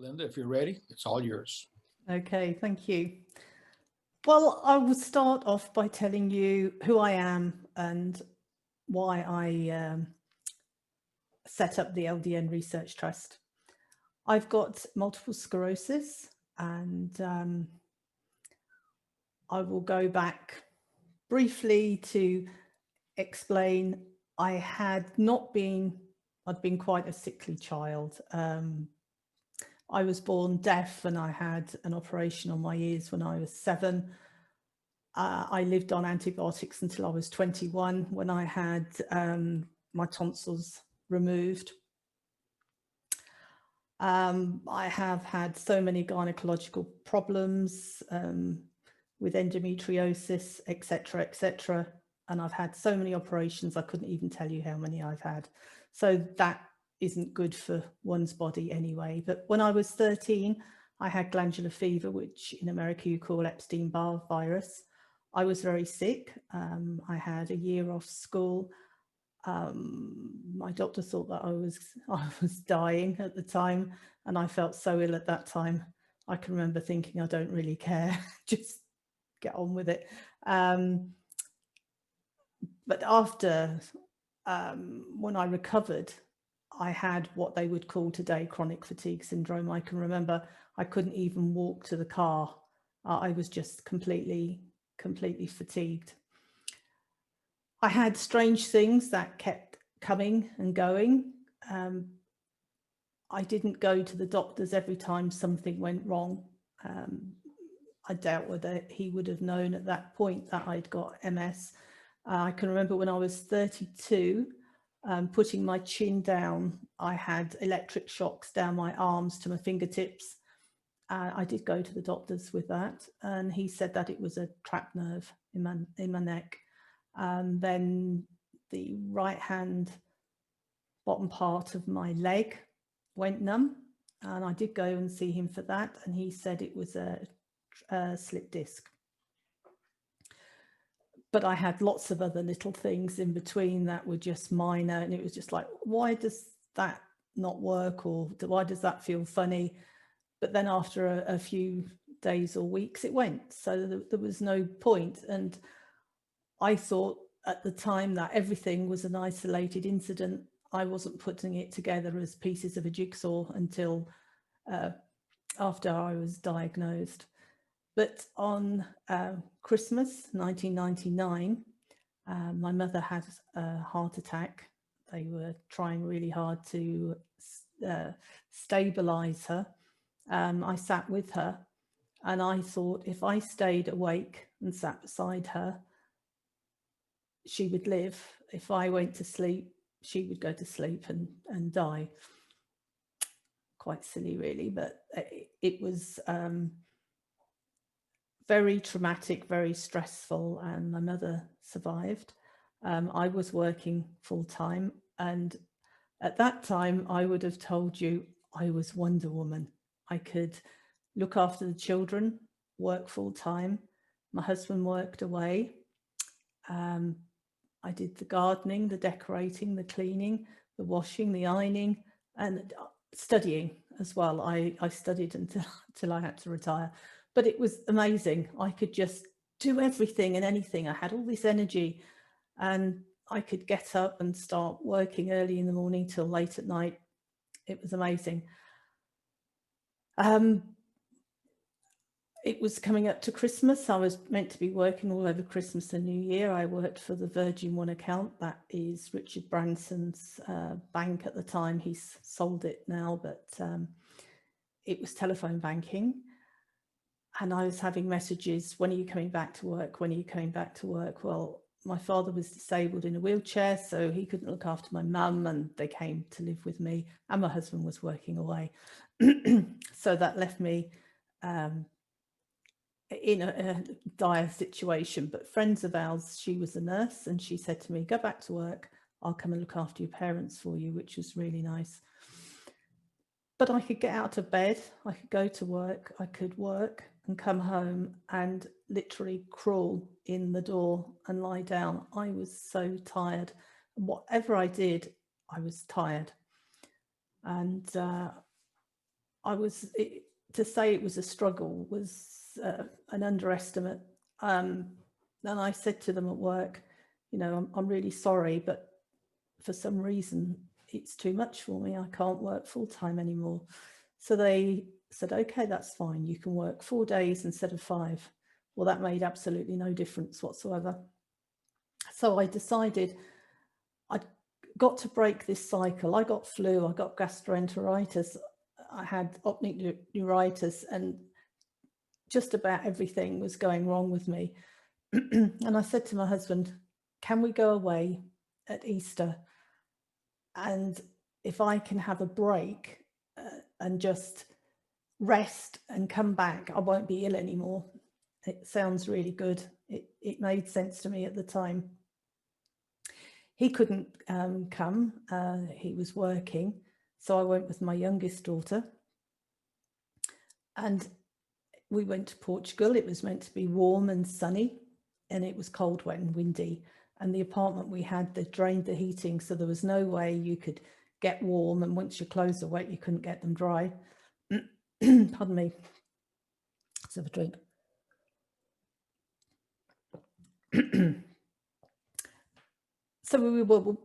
Linda, if you're ready, it's all yours. Okay, thank you. Well, I will start off by telling you who I am and why I set up the LDN Research Trust. I've got multiple sclerosis, and I will go back briefly to explain I had not been, I'd been quite a sickly child. I was born deaf and I had an operation on my ears when I was 7. I lived on antibiotics until I was 21 when I had my tonsils removed. I have had so many gynecological problems with endometriosis, etc., etc. And I've had so many operations, I couldn't even tell you how many I've had. So that isn't good for one's body anyway. But when I was 13, I had glandular fever, which in America you call Epstein-Barr virus. I was very sick. I had a year off school. My doctor thought that I was dying at the time, and I felt so ill at that time. I can remember thinking, I don't really care, just get on with it. But after, when I recovered, I had what they would call today chronic fatigue syndrome. I can remember I couldn't even walk to the car. I was just completely fatigued. I had strange things that kept coming and going. I didn't go to the doctors every time something went wrong. I doubt whether he would have known at that point that I'd got MS. I can remember when I was 32, putting my chin down, I had electric shocks down my arms to my fingertips. I did go to the doctors with that, and he said that it was a trapped nerve in my neck. Then the right hand bottom part of my leg went numb, and I did go and see him for that, and he said it was a slip disc. But I had lots of other little things in between that were just minor, and it was just like, why does that not work, or why does that feel funny? But then after a few days or weeks it went, so there was no point. And I thought at the time that everything was an isolated incident. I wasn't putting it together as pieces of a jigsaw until after I was diagnosed. But on Christmas 1999, my mother had a heart attack. They were trying really hard to stabilize her. I sat with her, and I thought if I stayed awake and sat beside her, she would live. If I went to sleep, she would go to sleep and die. Quite silly, really, but it was very traumatic, very stressful, and my mother survived. I was working full time, and at that time, I would have told you I was Wonder Woman. I could look after the children, work full time. My husband worked away. I did the gardening, the decorating, the cleaning, the washing, the ironing, and studying as well. I studied until I had to retire. But it was amazing. I could just do everything and anything. I had all this energy, and I could get up and start working early in the morning till late at night. It was amazing. It was coming up to Christmas. I was meant to be working all over Christmas and New Year. I worked for the Virgin One account. That is Richard Branson's bank at the time. He's sold it now, but it was telephone banking. And I was having messages, when are you coming back to work? When are you coming back to work? Well, my father was disabled in a wheelchair, so he couldn't look after my mum, and they came to live with me, and my husband was working away. So that left me in a dire situation. But friends of ours, she was a nurse, and she said to me, go back to work, I'll come and look after your parents for you, which was really nice. But I could get out of bed, I could go to work, I could work and come home and literally crawl in the door and lie down. I was so tired. And whatever I did, I was tired. And to say it was a struggle was an underestimate. And I said to them at work, you know, I'm really sorry, but for some reason it's too much for me. I can't work full time anymore. So they said, okay, that's fine. You can work 4 days instead of 5. Well, that made absolutely no difference whatsoever. So I decided I'd got to break this cycle. I got flu, I got gastroenteritis, I had optic neuritis, and just about everything was going wrong with me. And I said to my husband, can we go away at Easter? And if I can have a break and just rest and come back, I won't be ill anymore. It sounds really good. It made sense to me at the time. He couldn't come, he was working. So I went with my youngest daughter and we went to Portugal. It was meant to be warm and sunny, and it was cold, wet and windy. And the apartment we had, they drained the heating, so there was no way you could get warm, and once your clothes are wet, you couldn't get them dry. Pardon me. Let's have a drink. So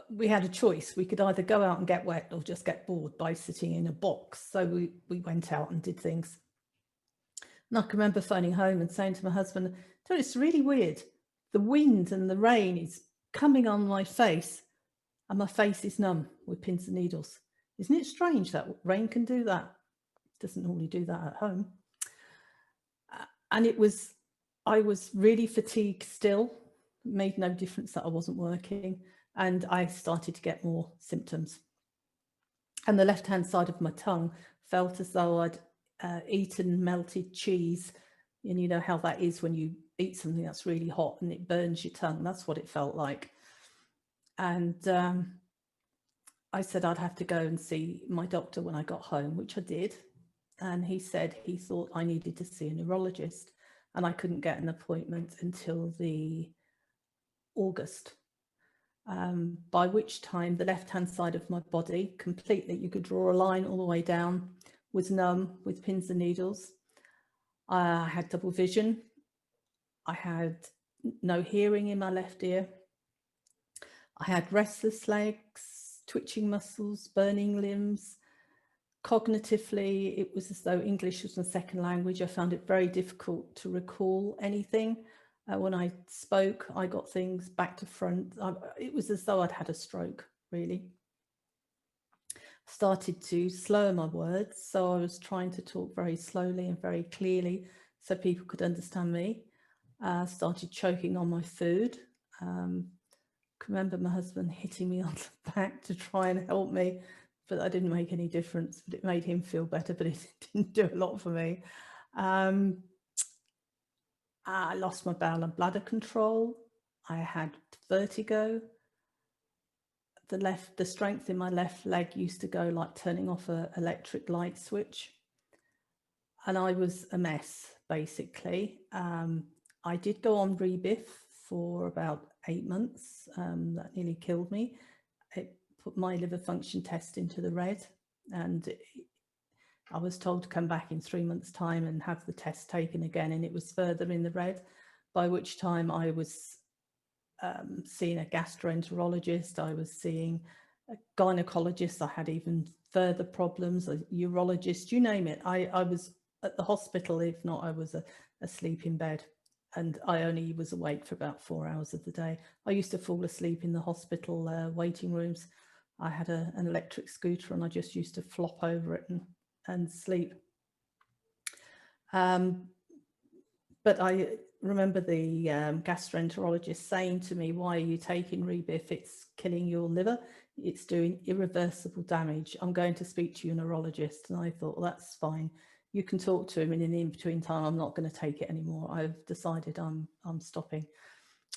we had a choice. We could either go out and get wet or just get bored by sitting in a box. So we went out and did things. And I can remember phoning home and saying to my husband, it's really weird. The wind and the rain is coming on my face and my face is numb with pins and needles. Isn't it strange that rain can do that? It doesn't normally do that at home. And I was really fatigued still. It made no difference that I wasn't working. And I started to get more symptoms. And the left-hand side of my tongue felt as though I'd eaten melted cheese. And you know how that is when you eat something that's really hot and it burns your tongue. That's what it felt like. And I said I'd have to go and see my doctor when I got home, which I did. And he said he thought I needed to see a neurologist, and I couldn't get an appointment until the August. By which time the left-hand side of my body completely, you could draw a line all the way down, was numb with pins and needles. I had double vision. I had no hearing in my left ear. I had restless legs, twitching muscles, burning limbs. Cognitively, it was as though English was my second language. I found it very difficult to recall anything. When I spoke, I got things back to front. It was as though I'd had a stroke, really. Started to slur my words, so I was trying to talk very slowly and very clearly so people could understand me. Started choking on my food. I remember my husband hitting me on the back to try and help me, but that didn't make any difference. But it made him feel better, but it didn't do a lot for me. I lost my bowel and bladder control. I had vertigo. The strength in my left leg used to go like turning off an electric light switch. And I was a mess, basically. I did go on Rebif for about 8 months. That nearly killed me. It put my liver function test into the red, and I was told to come back in 3 months' time and have the test taken again, and it was further in the red, by which time I was seeing a gastroenterologist, I was seeing a gynecologist, I had even further problems, a urologist, you name it. I was at the hospital, if not I was asleep in bed, and I only was awake for about 4 hours of the day. I used to fall asleep in the hospital waiting rooms. I had an electric scooter and I just used to flop over it and sleep. But I remember the gastroenterologist saying to me, why are you taking Rebif? It's killing your liver. It's doing irreversible damage. I'm going to speak to your neurologist. And I thought, well, that's fine. You can talk to him, and in the in-between time, I'm not going to take it anymore. I've decided I'm stopping.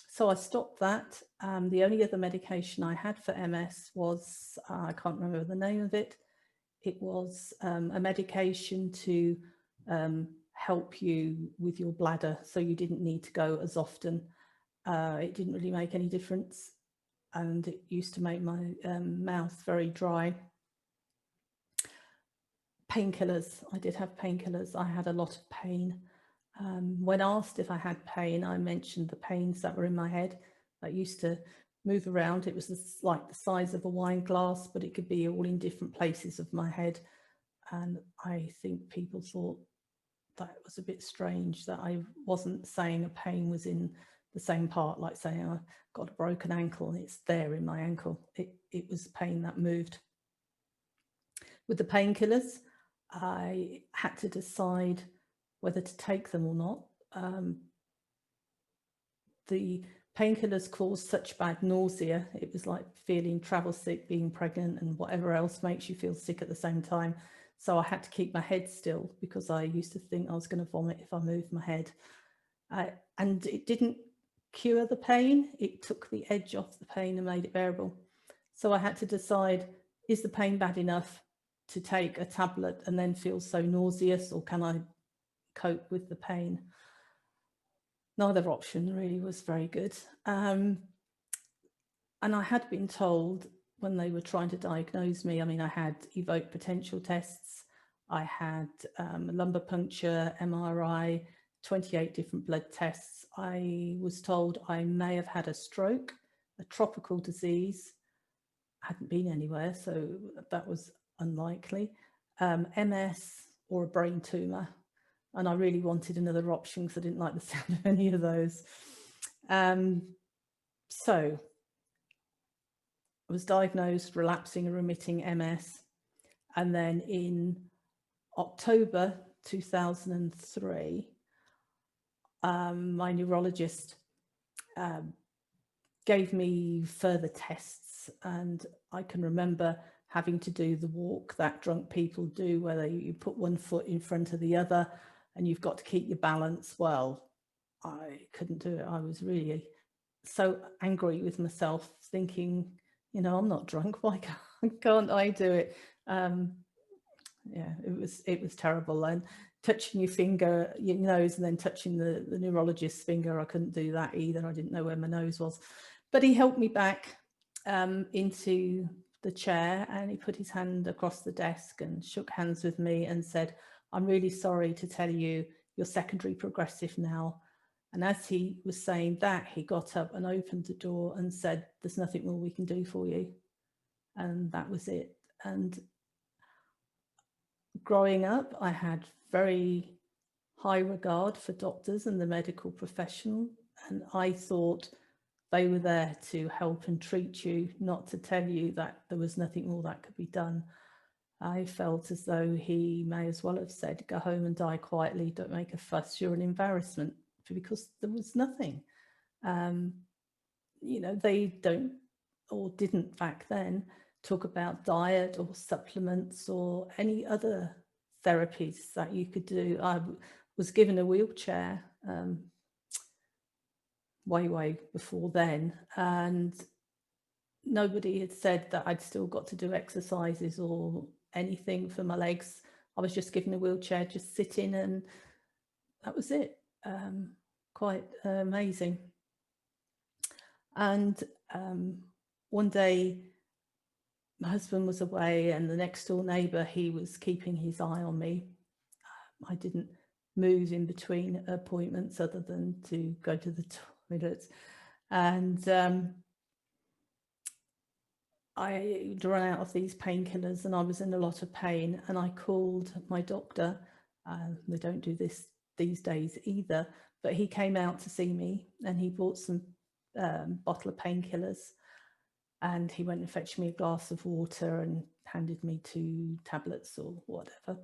So I stopped that. The only other medication I had for MS was, I can't remember the name of it. It was a medication to help you with your bladder, so you didn't need to go as often. It didn't really make any difference, and it used to make my mouth very dry. Painkillers. I did have painkillers. I had a lot of pain. When asked if I had pain, I mentioned the pains that were in my head that used to move around. It was like the size of a wine glass, but it could be all in different places of my head. And I think people thought that was a bit strange that I wasn't saying a pain was in the same part, like saying I got a broken ankle and it's there in my ankle. It was pain that moved. With the painkillers, I had to decide whether to take them or not. The painkillers caused such bad nausea. It was like feeling travel sick, being pregnant, and whatever else makes you feel sick at the same time. So I had to keep my head still because I used to think I was going to vomit if I moved my head. And it didn't cure the pain. It took the edge off the pain and made it bearable. So I had to decide, is the pain bad enough to take a tablet and then feel so nauseous, or can I cope with the pain? Neither option really was very good. And I had been told when they were trying to diagnose me, I mean, I had evoked potential tests, I had lumbar puncture, MRI, 28 different blood tests. I was told I may have had a stroke, a tropical disease. I hadn't been anywhere, so that was unlikely. MS or a brain tumour. And I really wanted another option because I didn't like the sound of any of those. So I was diagnosed relapsing and remitting MS. And then in October 2003, my neurologist gave me further tests. And I can remember having to do the walk that drunk people do, where you put one foot in front of the other and you've got to keep your balance. Well, I couldn't do it. I was really so angry with myself, thinking, you know, I'm not drunk. Why can't I do it? Yeah, it was terrible. And touching your finger, your nose, and then touching the neurologist's finger, I couldn't do that either. I didn't know where my nose was. But he helped me back into the chair, and he put his hand across the desk and shook hands with me and said, I'm really sorry to tell you, you're secondary progressive now. And as he was saying that, he got up and opened the door and said, there's nothing more we can do for you. And that was it. And growing up, I had very high regard for doctors and the medical profession. And I thought they were there to help and treat you, not to tell you that there was nothing more that could be done. I felt as though he may as well have said, go home and die quietly, don't make a fuss, you're an embarrassment, because there was nothing. You know, they don't, or didn't back then, talk about diet or supplements or any other therapies that you could do. I was given a wheelchair way before then, and nobody had said that I'd still got to do exercises or anything for my legs. I was just given a wheelchair, just sit in, and that was it. Quite amazing. And one day my husband was away, and the next door neighbour, he was keeping his eye on me. I didn't move in between appointments other than to go to the toilets. And I'd run out of these painkillers and I was in a lot of pain, and I called my doctor. They don't do this these days either, but he came out to see me and he bought some bottle of painkillers, and he went and fetched me a glass of water and handed me 2 tablets or whatever.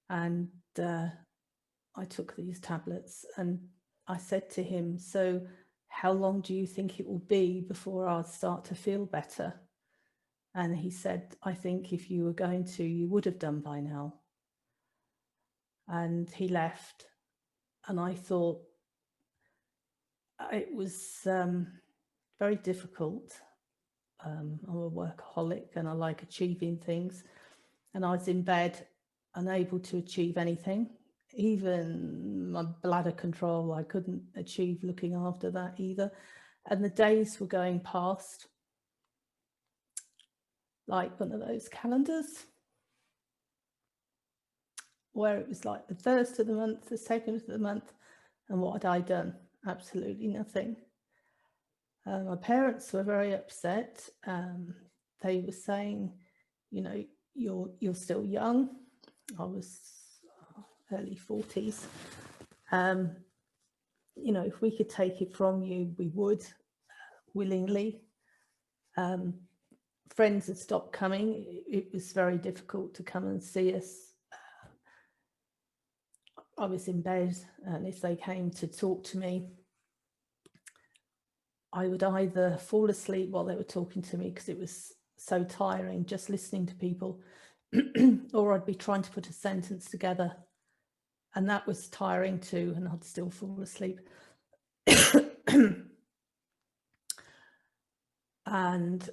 And I took these tablets, and I said to him, so how long do you think it will be before I'll start to feel better? And he said, I think if you were going to, you would have done by now. And he left. And I thought it was very difficult. I'm a workaholic and I like achieving things. And I was in bed, unable to achieve anything. Even my bladder control, I couldn't achieve looking after that either. And the days were going past like one of those calendars. where it was like the first of the month, the second of the month, and what had I done? Absolutely nothing. My parents were very upset. They were saying, you know, you're still young. I was early 40s. You know, if we could take it from you, we would willingly. Friends had stopped coming. It was very difficult to come and see us. I was in bed, and if they came to talk to me, I would either fall asleep while they were talking to me because it was so tiring just listening to people, or I'd be trying to put a sentence together, and that was tiring too, and I'd still fall asleep. And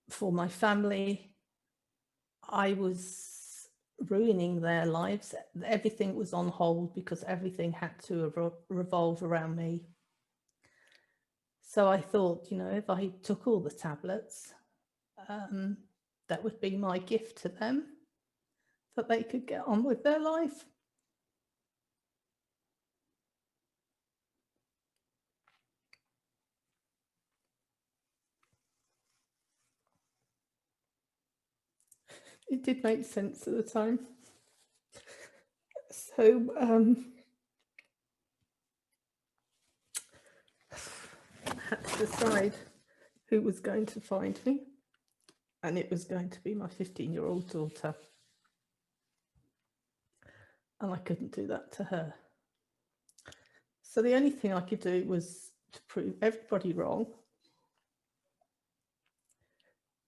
for my family, I was ruining their lives. Everything was on hold because everything had to revolve around me. So I thought, you know, if I took all the tablets, that would be my gift to them, that they could get on with their life. It did make sense at the time. So I had to decide who was going to find me, and it was going to be my 15-year-old daughter. And I couldn't do that to her. So the only thing I could do was to prove everybody wrong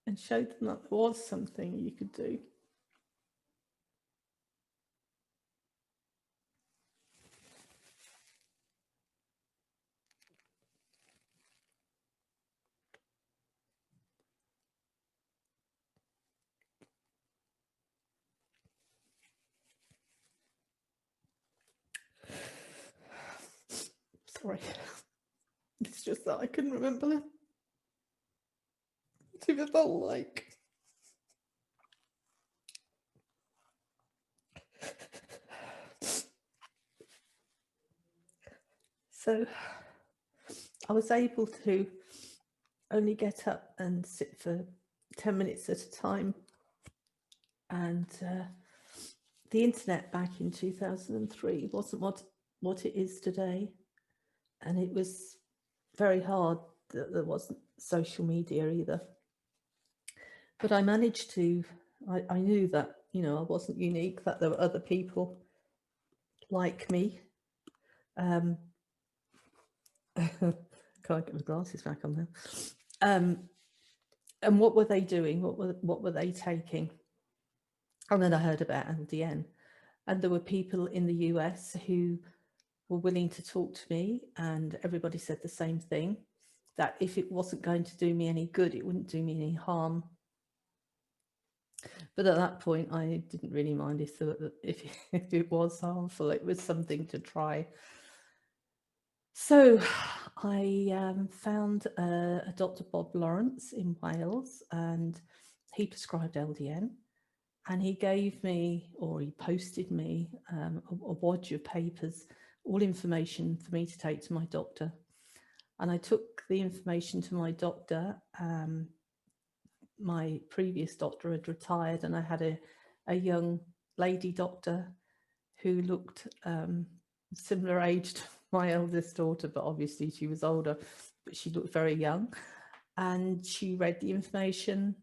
and show them that there was something you could do. Sorry. It's just that I couldn't remember what it felt like. So I was able to only get up and sit for 10 minutes at a time. And the internet back in 2003 wasn't what it is today. And it was very hard that there wasn't social media either. But I managed to, I knew that, you know, I wasn't unique, that there were other people like me. Can't get my glasses back on now. And what were they doing? What were they taking? And then I heard about LDN, and there were people in the US who were willing to talk to me, and everybody said the same thing, that if it wasn't going to do me any good, it wouldn't do me any harm. But at that point, I didn't really mind if it was harmful. It was something to try. So I found a Dr. Bob Lawrence in Wales, and he prescribed LDN, and he gave me, or he posted me, a wad of papers, all information for me to take to my doctor. And I took the information to my doctor. My previous doctor had retired, and I had a young lady doctor who looked similar age to my eldest daughter, but obviously she was older, but she looked very young. And she read the information,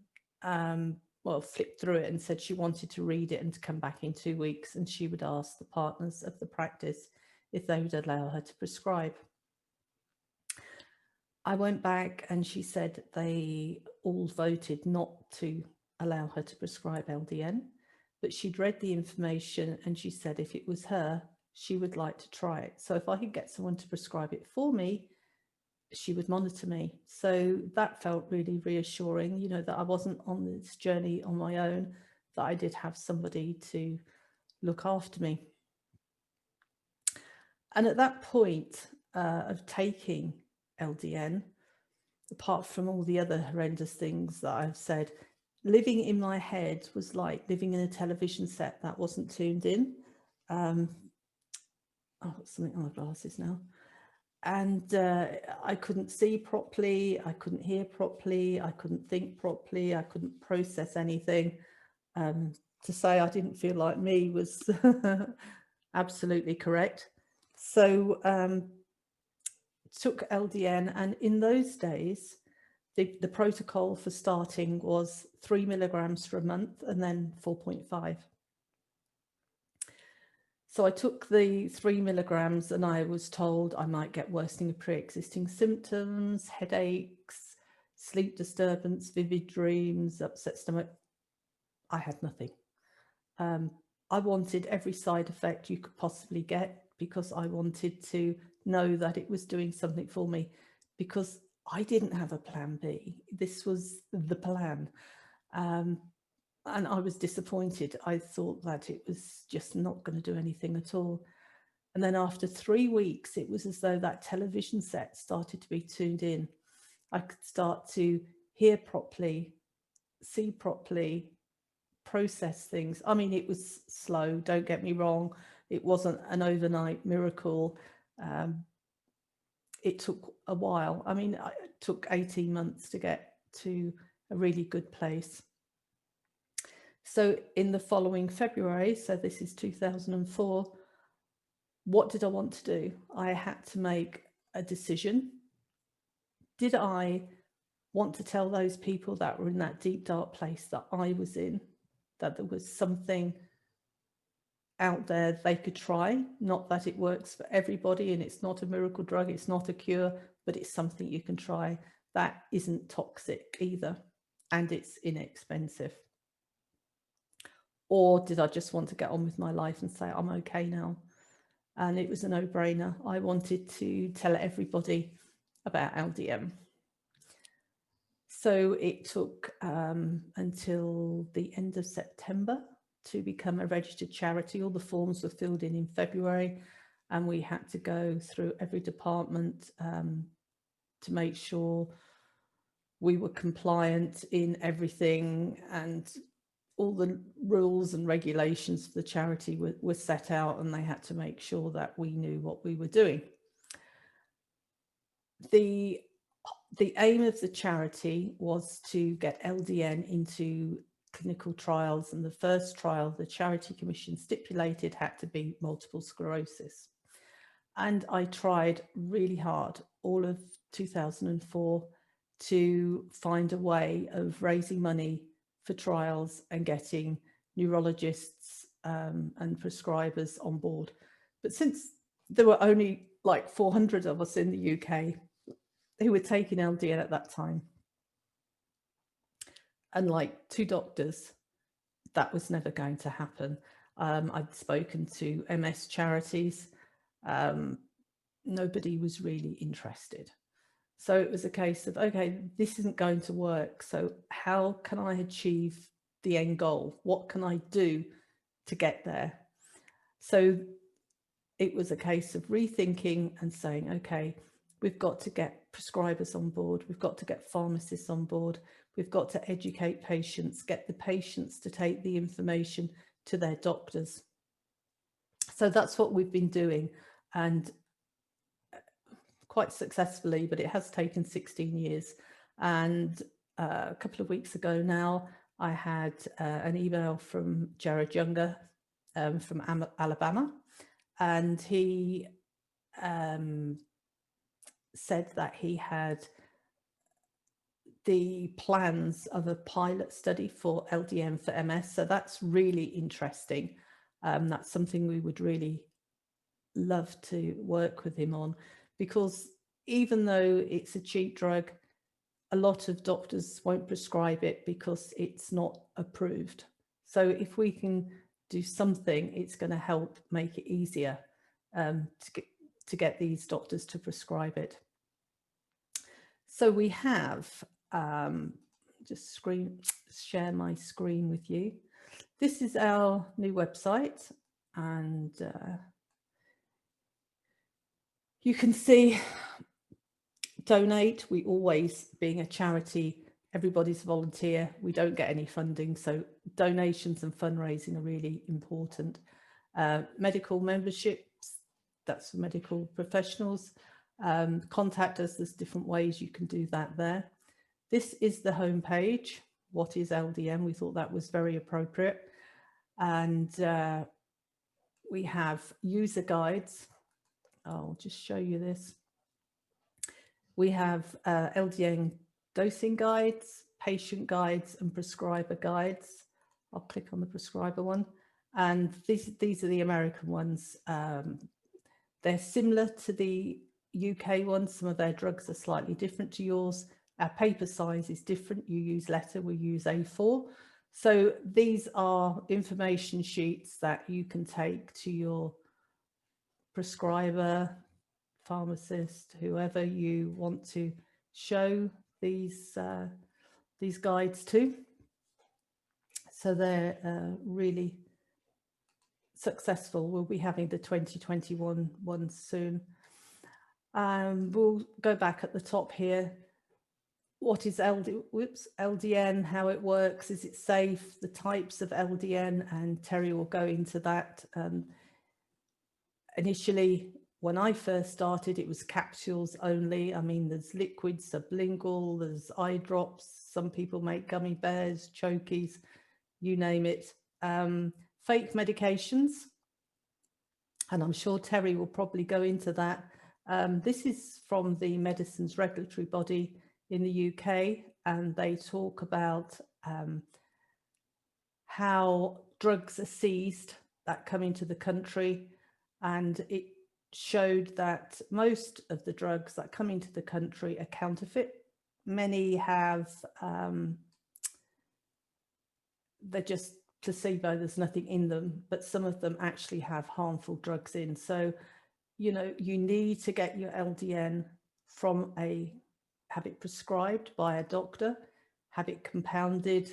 flipped through it and said she wanted to read it and to come back in 2 weeks, and she would ask the partners of the practice if they would allow her to prescribe. I went back and she said they all voted not to allow her to prescribe LDN, but she'd read the information and she said if it was her, she would like to try it. So if I could get someone to prescribe it for me, she would monitor me. So that felt really reassuring, you know, that I wasn't on this journey on my own, that I did have somebody to look after me. And at that point of taking LDN, apart from all the other horrendous things that I've said, living in my head was like living in a television set that wasn't tuned in. Oh, something on my glasses now. And I couldn't see properly, I couldn't hear properly, I couldn't think properly, I couldn't process anything. To say I didn't feel like me was absolutely correct. So took LDN, and in those days, the protocol for starting was 3 milligrams for a month and then 4.5. So I took the 3 milligrams and I was told I might get worsening of pre-existing symptoms, headaches, sleep disturbance, vivid dreams, upset stomach. I had nothing. I wanted every side effect you could possibly get because I wanted to know that it was doing something for me, because I didn't have a plan B. This was the plan. And I was disappointed. I thought that it was just not going to do anything at all. And then after 3 weeks, it was as though that television set started to be tuned in. I could start to hear properly, see properly, process things. I mean, it was slow, don't get me wrong. It wasn't an overnight miracle. It took a while. I mean, it took 18 months to get to a really good place. So in the following February, so this is 2004, what did I want to do? I had to make a decision. Did I want to tell those people that were in that deep, dark place that I was in, that there was something out there they could try? Not that it works for everybody and it's not a miracle drug, it's not a cure, but it's something you can try that isn't toxic either, and it's inexpensive. Or did I just want to get on with my life and say, I'm okay now? And it was a no-brainer. I wanted to tell everybody about LDM. So it took until the end of September to become a registered charity. All the forms were filled in February, and we had to go through every department to make sure we were compliant in everything, and all the rules and regulations for the charity were set out, and they had to make sure that we knew what we were doing. The aim of the charity was to get LDN into clinical trials, and the first trial the Charity Commission stipulated had to be multiple sclerosis. And I tried really hard all of 2004 to find a way of raising money for trials and getting neurologists and prescribers on board. But since there were only like 400 of us in the UK who were taking LDN at that time, and like 2 doctors, that was never going to happen. I'd spoken to MS charities. Nobody was really interested. So it was a case of, okay, this isn't going to work. So how can I achieve the end goal? What can I do to get there? So it was a case of rethinking and saying, okay, we've got to get prescribers on board. We've got to get pharmacists on board. We've got to educate patients, get the patients to take the information to their doctors. So that's what we've been doing, and quite successfully, but it has taken 16 years. And a couple of weeks ago now, I had an email from Jared Younger from Alabama, and he said that he had the plans of a pilot study for LDN for MS. So that's really interesting. That's something we would really love to work with him on, because even though it's a cheap drug, a lot of doctors won't prescribe it because it's not approved. So if we can do something, it's going to help make it easier to get these doctors to prescribe it. So we have, just share my screen with you. This is our new website, and you can see donate. We always, being a charity, everybody's volunteer. We don't get any funding, so donations and fundraising are really important. Medical memberships, that's for medical professionals. Contact us, there's different ways you can do that there. This is the homepage. What is LDN? We thought that was very appropriate. And we have user guides. I'll just show you this. We have LDN dosing guides, patient guides, and prescriber guides. I'll click on the prescriber one. And these are the American ones. They're similar to the UK ones. Some of their drugs are slightly different to yours. Our paper size is different. You use letter, we use A4. So these are information sheets that you can take to your prescriber, pharmacist, whoever you want to show these guides to. So they're really successful. We'll be having the 2021 one soon. We'll go back at the top here. What is LDN, how it works, is it safe, the types of LDN, and Terry will go into that. Initially, when I first started, it was capsules only. I mean, there's liquids, sublingual, there's eye drops, some people make gummy bears, chokies, you name it. Fake medications, and I'm sure Terry will probably go into that. This is from the Medicines Regulatory Body in the UK, and they talk about how drugs are seized that come into the country, and it showed that most of the drugs that come into the country are counterfeit. Many have, they're just placebo, there's nothing in them, but some of them actually have harmful drugs in. So, you know, you need to get your LDN from have it prescribed by a doctor, have it compounded,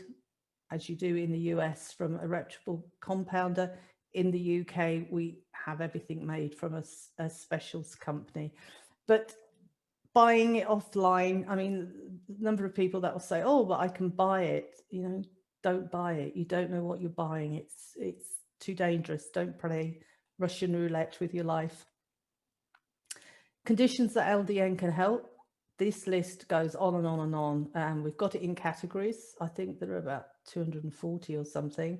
as you do in the US, from a reputable compounder. In the UK, we have everything made from a specials company. But buying it offline, I mean, the number of people that will say, oh, but I can buy it, you know, don't buy it. You don't know what you're buying. It's too dangerous. Don't play Russian roulette with your life. Conditions that LDN can help. This list goes on and on and on. We've got it in categories. I think there are about 240 or something.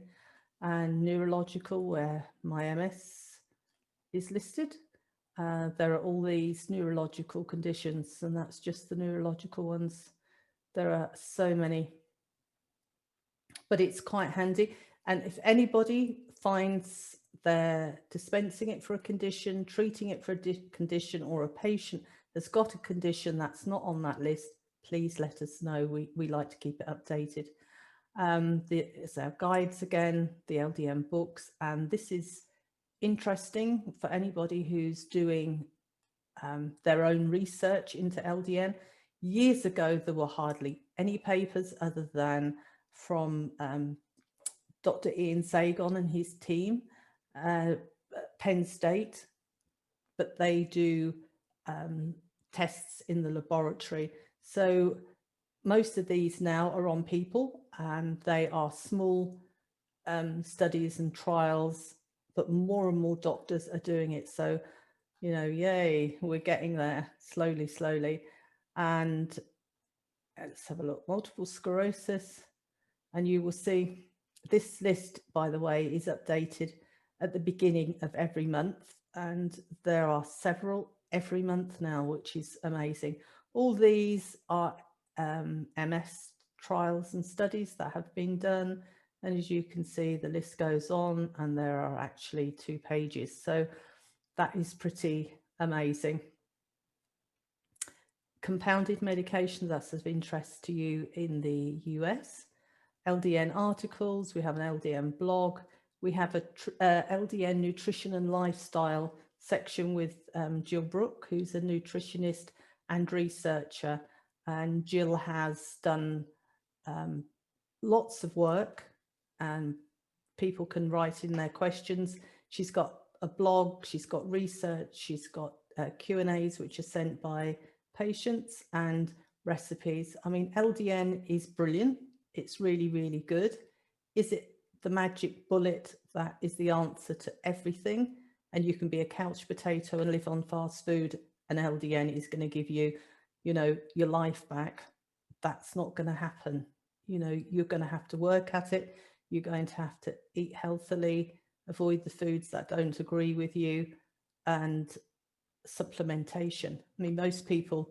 And neurological, where my MS is listed. There are all these neurological conditions, and that's just the neurological ones. There are so many, but it's quite handy. And if anybody finds they're dispensing it for a condition, treating it for a condition, or a patient has got a condition that's not on that list, please let us know. We like to keep it updated. It's our guides again, the LDN books, and this is interesting for anybody who's doing their own research into LDN. Years ago, there were hardly any papers other than from Dr. Ian Sagon and his team, Penn State, but they do tests in the laboratory. So most of these now are on people, and they are small studies and trials, but more and more doctors are doing it. So, you know, yay, we're getting there slowly, slowly. And let's have a look, multiple sclerosis, and you will see this list, by the way, is updated at the beginning of every month. And there are several every month now, which is amazing. All these are MS trials and studies that have been done. And as you can see, the list goes on, and there are actually 2 pages. So that is pretty amazing. Compounded medications, that's of interest to you in the US. LDN articles, we have an LDN blog. We have a LDN nutrition and lifestyle section with Jill Brooke, who's a nutritionist and researcher. And Jill has done lots of work, and people can write in their questions. She's got a blog, she's got research, she's got Q&As which are sent by patients, and recipes. I mean, LDN is brilliant. It's really, really good. Is it the magic bullet that is the answer to everything? And you can be a couch potato and live on fast food, and LDN is going to give you, you know, your life back. That's not going to happen. You know, you're going to have to work at it. You're going to have to eat healthily, avoid the foods that don't agree with you, and supplementation. I mean, most people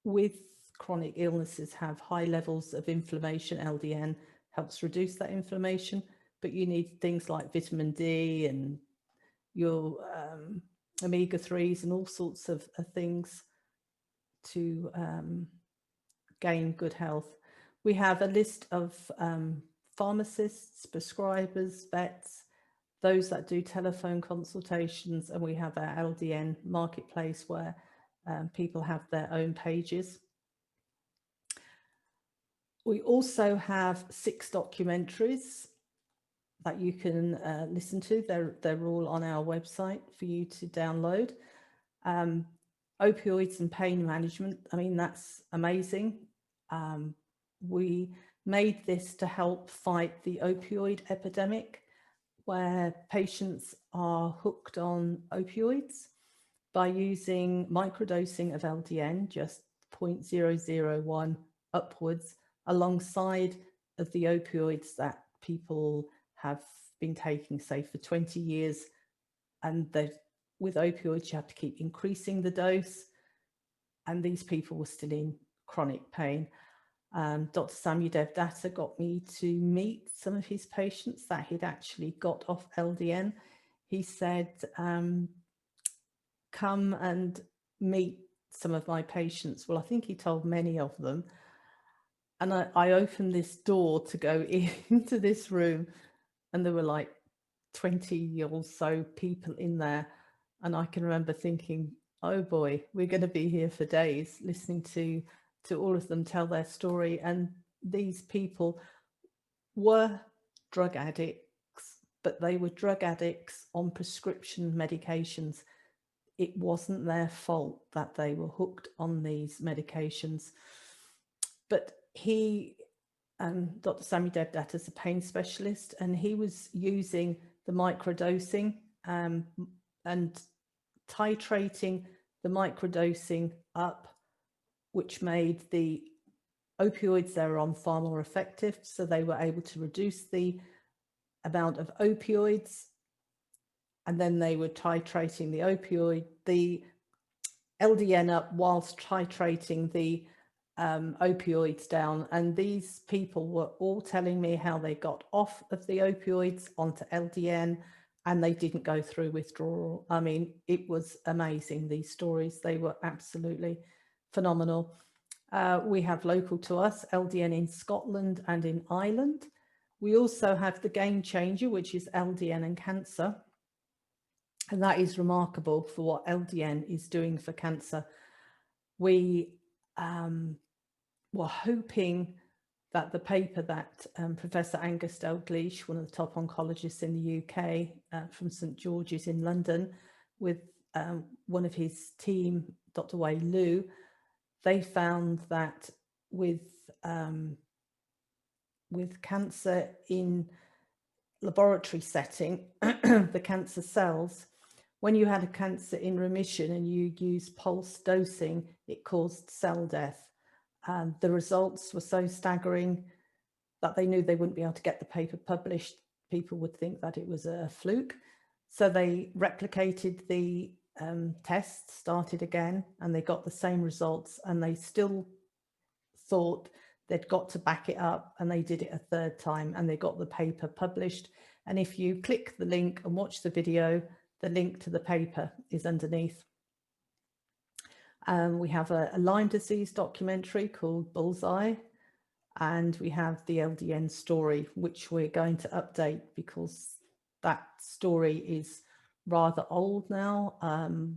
with chronic illnesses have high levels of inflammation. LDN helps reduce that inflammation, but you need things like vitamin D and your omega-3s and all sorts of things to gain good health. We have a list of pharmacists, prescribers, vets, those that do telephone consultations, and we have our LDN marketplace where people have their own pages. We also have 6 documentaries that you can listen to. They're all on our website for you to download. Opioids and pain management, I mean, that's amazing. We made this to help fight the opioid epidemic, where patients are hooked on opioids by using microdosing of LDN, just 0.001 upwards, alongside of the opioids that people have been taking, say, for 20 years. And with opioids, you have to keep increasing the dose. And these people were still in chronic pain. Dr. Samuel Devdatta got me to meet some of his patients that he'd actually got off LDN. He said, come and meet some of my patients. Well, I think he told many of them. And I opened this door to go into this room, and there were like 20 or so people in there. And I can remember thinking, oh boy, we're going to be here for days listening to all of them tell their story. And these people were drug addicts, but they were drug addicts on prescription medications. It wasn't their fault that they were hooked on these medications. But Dr. Samuel Devdatta is a pain specialist, and he was using the microdosing and titrating the microdosing up, which made the opioids they were on far more effective. So they were able to reduce the amount of opioids, and then they were titrating the LDN up whilst titrating the opioids down. And these people were all telling me how they got off of the opioids onto LDN, and they didn't go through withdrawal. I mean, it was amazing, these stories. They were absolutely phenomenal. We have local to us, LDN in Scotland and in Ireland. We also have the Game Changer, which is LDN and cancer. And that is remarkable for what LDN is doing for cancer. We were hoping that the paper that Professor Angus Dalgleish, one of the top oncologists in the UK from St George's in London, with one of his team, Dr. Wei Liu, they found that with cancer in laboratory setting, the cancer cells, when you had a cancer in remission and you used pulse dosing, it caused cell death. And the results were so staggering that they knew they wouldn't be able to get the paper published. People would think that it was a fluke. So they replicated the test, started again, and they got the same results, and they still thought they'd got to back it up, and they did it a 3rd time, and they got the paper published. And if you click the link and watch the video, the link to the paper is underneath. We have a Lyme disease documentary called Bullseye, and we have the LDN story, which we're going to update because that story is rather old now.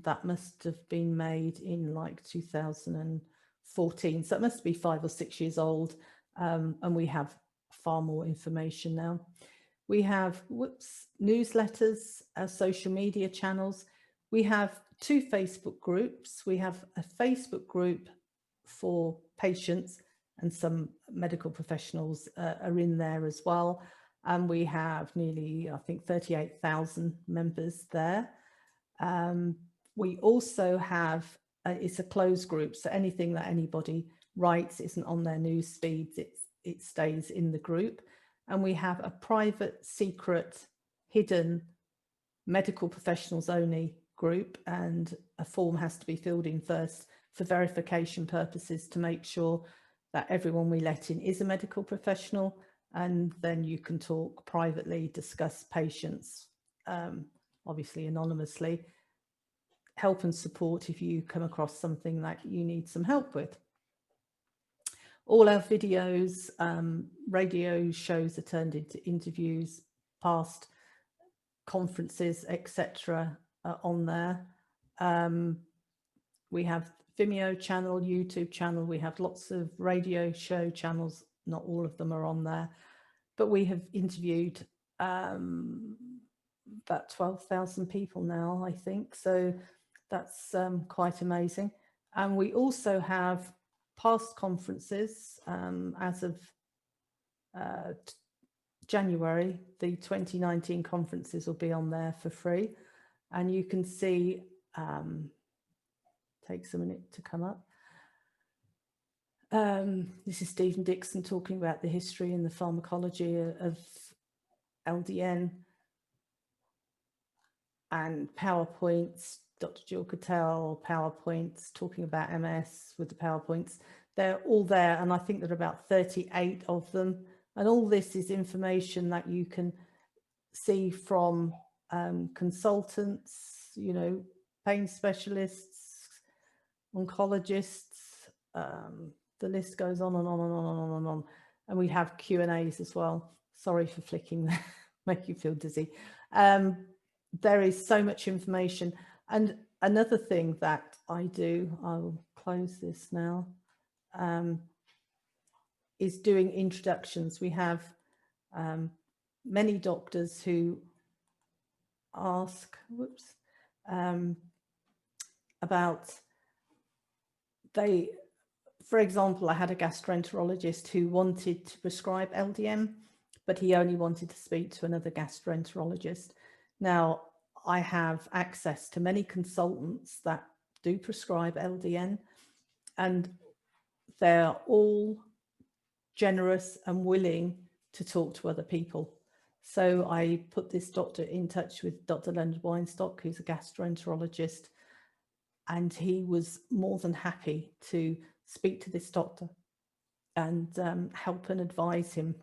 That must have been made in like 2014, so it must be 5 or 6 years old, and we have far more information now. We have newsletters, social media channels. We have 2 Facebook groups. We have a Facebook group for patients, and some medical professionals are in there as well. And we have nearly, I think, 38,000 members there. We also have, it's a closed group, so anything that anybody writes isn't on their news feeds, it stays in the group. And we have a private, secret, hidden medical professionals only group, and a form has to be filled in first for verification purposes to make sure that everyone we let in is a medical professional, and then you can talk privately, discuss patients, obviously anonymously, help and support if you come across something that you need some help with. All our videos, radio shows are turned into interviews, past conferences, etc. on there. We have Vimeo channel, YouTube channel. We have lots of radio show channels. Not all of them are on there, but we have interviewed about 12,000 people now, I think. So that's quite amazing. And we also have past conferences. As of January, the 2019 conferences will be on there for free. And you can see, takes a minute to come up. This is Stephen Dixon talking about the history and the pharmacology of LDN, and PowerPoints, Dr. Jill Cattell, PowerPoints, talking about MS with the PowerPoints. They're all there, and I think there are about 38 of them. And all this is information that you can see from consultants, you know, pain specialists, oncologists, the list goes on and on and on and on and on. And we have Q&As as well. Sorry for flicking there, make you feel dizzy. There is so much information. And another thing that I do, I will close this now, is doing introductions. We have many doctors who ask, about, for example, I had a gastroenterologist who wanted to prescribe LDN, but he only wanted to speak to another gastroenterologist. Now, I have access to many consultants that do prescribe LDN, and they're all generous and willing to talk to other people. So I put this doctor in touch with Dr. Leonard Weinstock, who's a gastroenterologist, and he was more than happy to speak to this doctor and help and advise him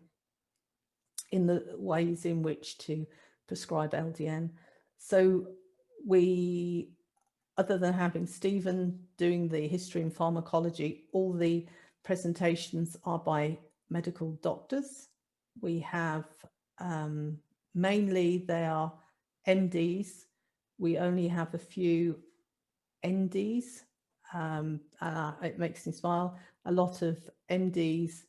in the ways in which to prescribe LDN. So we, other than having Stephen doing the history and pharmacology, all the presentations are by medical doctors. We have mainly they are MDs. We only have a few NDs. It makes me smile. A lot of MDs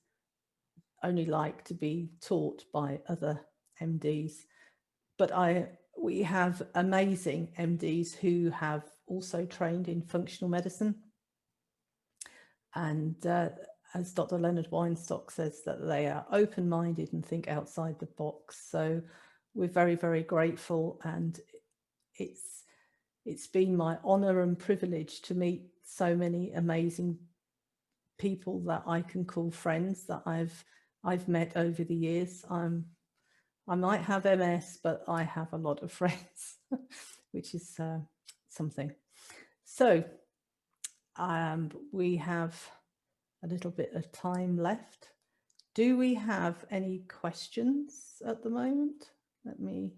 only like to be taught by other MDs, but we have amazing MDs who have also trained in functional medicine. And as Dr. Leonard Weinstock says, that they are open-minded and think outside the box. So we're very, very grateful, and it's been my honor and privilege to meet so many amazing people that I can call friends that I've met over the years. I might have MS, but I have a lot of friends, which is something. So we have a little bit of time left. Do we have any questions at the moment? Let me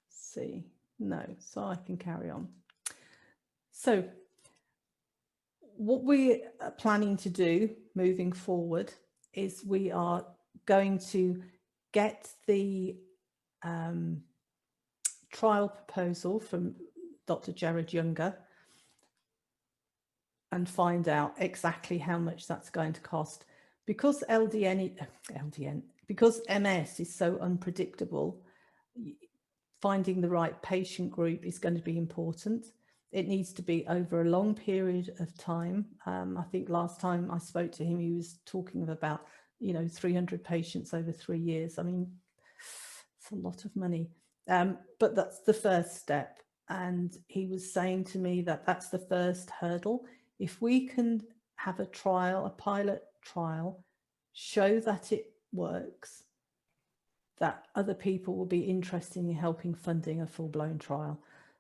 see. No, so I can carry on. So what we are planning to do moving forward is we are going to get the trial proposal from Dr. Jared Younger and find out exactly how much that's going to cost. Because because MS is so unpredictable, finding the right patient group is going to be important. It needs to be over a long period of time. I think last time I spoke to him, he was talking of about, 300 patients over 3 years. I mean, it's a lot of money, but that's the first step. And he was saying to me that that's the first hurdle. If we can have a trial, a pilot trial, show that it works, that other people will be interested in helping funding a full-blown trial.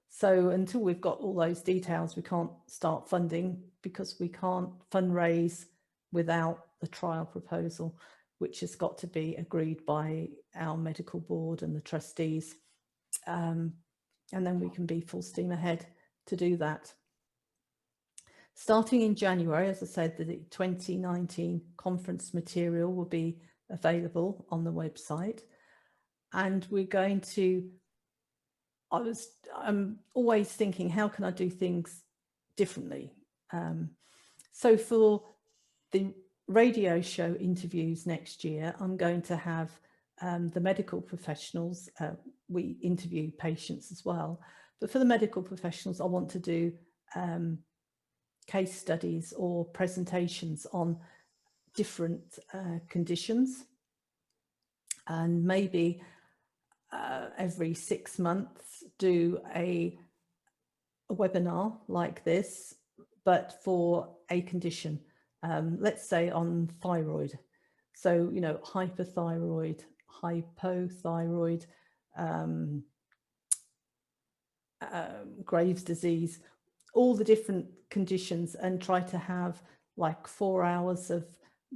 So until we've got all those details, we can't start funding, because we can't fundraise without the trial proposal, which has got to be agreed by our medical board and the trustees. And then we can be full steam ahead to do that. Starting in January, as I said, the 2019 conference material will be available on the website. And we're going to, I'm always thinking, how can I do things differently? So for the radio show interviews next year, I'm going to have the medical professionals. We interview patients as well, but for the medical professionals, I want to do case studies or presentations on different conditions, and maybe every 6 months do a webinar like this, but for a condition, let's say on thyroid. So, hyperthyroid, hypothyroid, Graves' disease, all the different conditions, and try to have like 4 hours of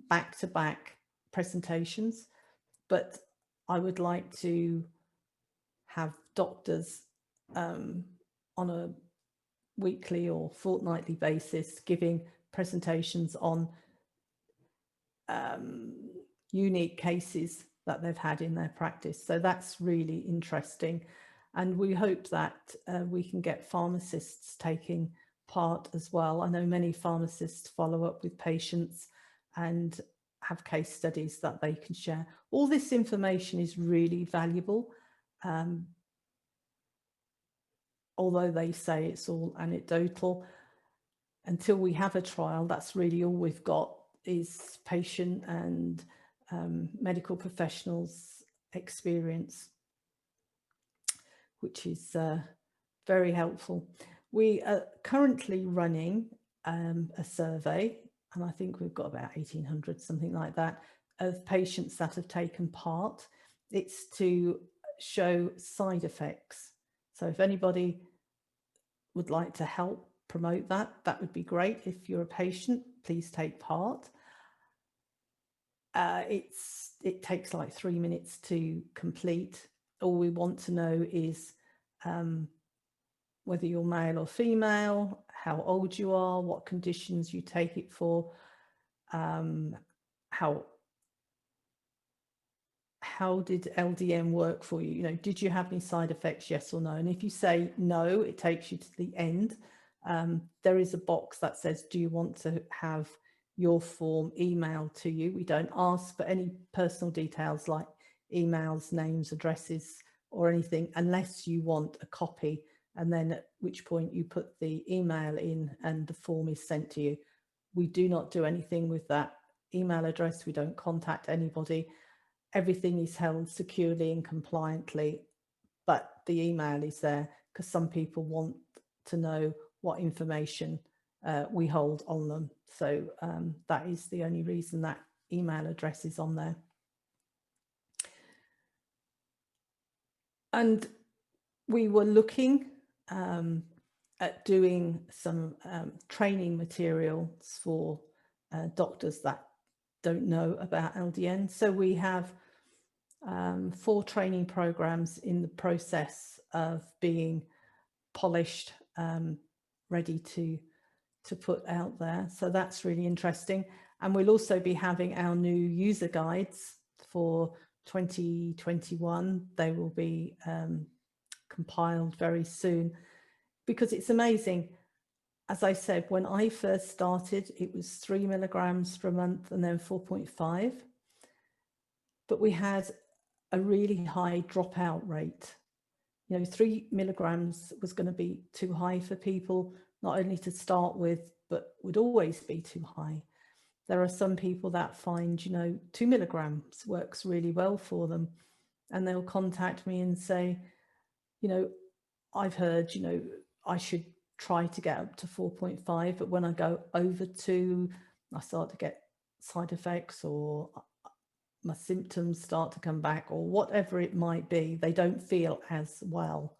back-to-back presentations. But I would like to have doctors on a weekly or fortnightly basis giving presentations on unique cases that they've had in their practice. So that's really interesting. And we hope that we can get pharmacists taking part as well. I know many pharmacists follow up with patients and have case studies that they can share. All this information is really valuable. Although they say it's all anecdotal, until we have a trial, that's really all we've got, is patient and medical professionals' experience, which is very helpful. We are currently running a survey, and I think we've got about 1,800, something like that, of patients that have taken part. It's to show side effects. So if anybody would like to help promote that, that would be great. If you're a patient, please take part. It takes like 3 minutes to complete. All we want to know is whether you're male or female, how old you are, what conditions you take it for, how did LDN work for you? Did you have any side effects, yes or no? And if you say no, it takes you to the end. There is a box that says, do you want to have your form emailed to you? We don't ask for any personal details like emails, names, addresses, or anything, unless you want a copy, and then at which point you put the email in and the form is sent to you. We do not do anything with that email address. We don't contact anybody. Everything is held securely and compliantly, but the email is there because some people want to know what information we hold on them. So that is the only reason that email address is on there. And we were looking at doing some training materials for doctors that don't know about LDN. So we have 4 training programs in the process of being polished, ready to put out there. So that's really interesting. And we'll also be having our new user guides for 2021. They will be compiled very soon, because it's amazing. As I said, when I first started, it was 3 milligrams per month and then 4.5. But we had a really high dropout rate. you know, 3 milligrams was going to be too high for people, not only to start with, but would always be too high. There are some people that find, you know, 2 milligrams works really well for them. And they'll contact me and say, you know, I've heard, you know, I should try to get up to 4.5, but when I go over 2, I start to get side effects, or my symptoms start to come back, or whatever it might be. They don't feel as well.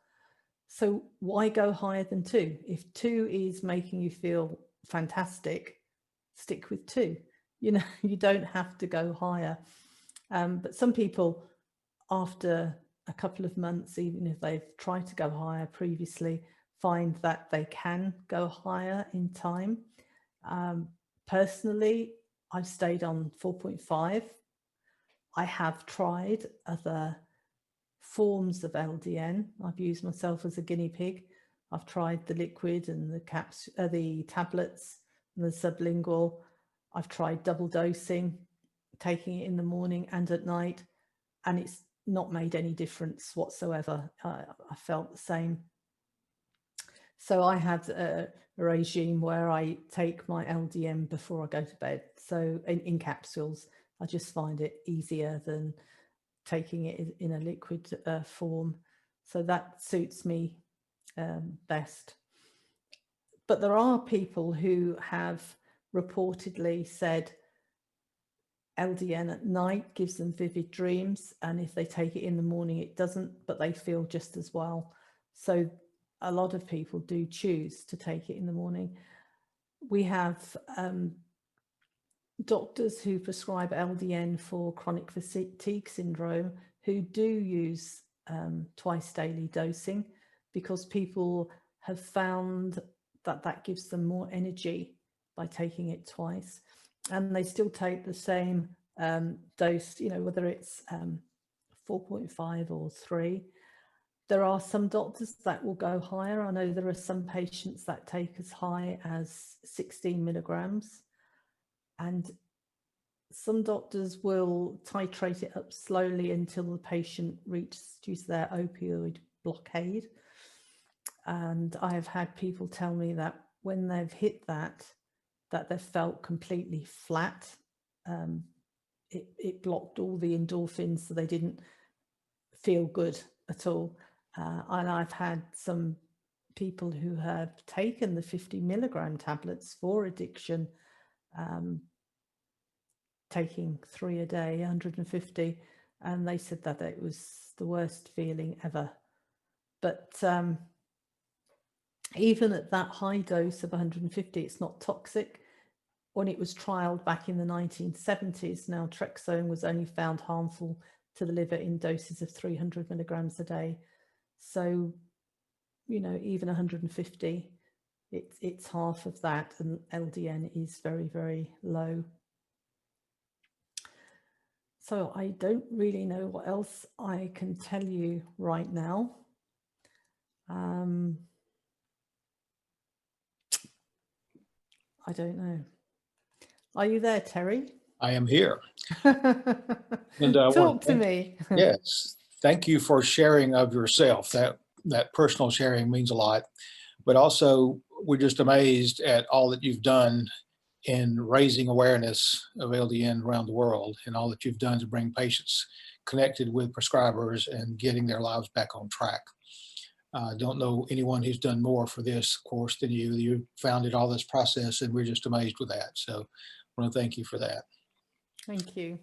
So why go higher than 2? If 2 is making you feel fantastic, stick with 2. You know, you don't have to go higher. But some people, after a couple of months, even if they've tried to go higher previously, find that they can go higher in time. Personally, I've stayed on 4.5. I have tried other forms of LDN. I've used myself as a guinea pig. I've tried the liquid and the the tablets and the sublingual. I've tried double dosing, taking it in the morning and at night, and it's not made any difference whatsoever. I felt the same. So I had a regime where I take my LDN before I go to bed. So in capsules, I just find it easier than taking it in a liquid form. So that suits me best. But there are people who have reportedly said LDN at night gives them vivid dreams, and if they take it in the morning, it doesn't, but they feel just as well. So a lot of people do choose to take it in the morning. We have doctors who prescribe LDN for chronic fatigue syndrome who do use twice daily dosing, because people have found that that gives them more energy by taking it twice, and they still take the same dose, you know, whether it's 4.5 or 3. There are some doctors that will go higher. I know there are some patients that take as high as 16 milligrams, and some doctors will titrate it up slowly until the patient reaches their opioid blockade. And I've had people tell me that when they've hit that they've felt completely flat. It blocked all the endorphins, so they didn't feel good at all. And I've had some people who have taken the 50 milligram tablets for addiction, taking 3 a day, 150, and they said that it was the worst feeling ever. But even at that high dose of 150, it's not toxic. When it was trialed back in the 1970s, naltrexone was only found harmful to the liver in doses of 300 milligrams a day. So, you know, even 150, it's half of that, and LDN is very, very low. So I don't really know what else I can tell you right now. I don't know. Are you there, Terry? I am here. And Talk to me. Yes, thank you for sharing of yourself. That personal sharing means a lot. But also, we're just amazed at all that you've done in raising awareness of LDN around the world, and all that you've done to bring patients connected with prescribers and getting their lives back on track. I don't know anyone who's done more for this, of course, than you. You founded all this process, and we're just amazed with that. So I want to thank you for that. Thank you.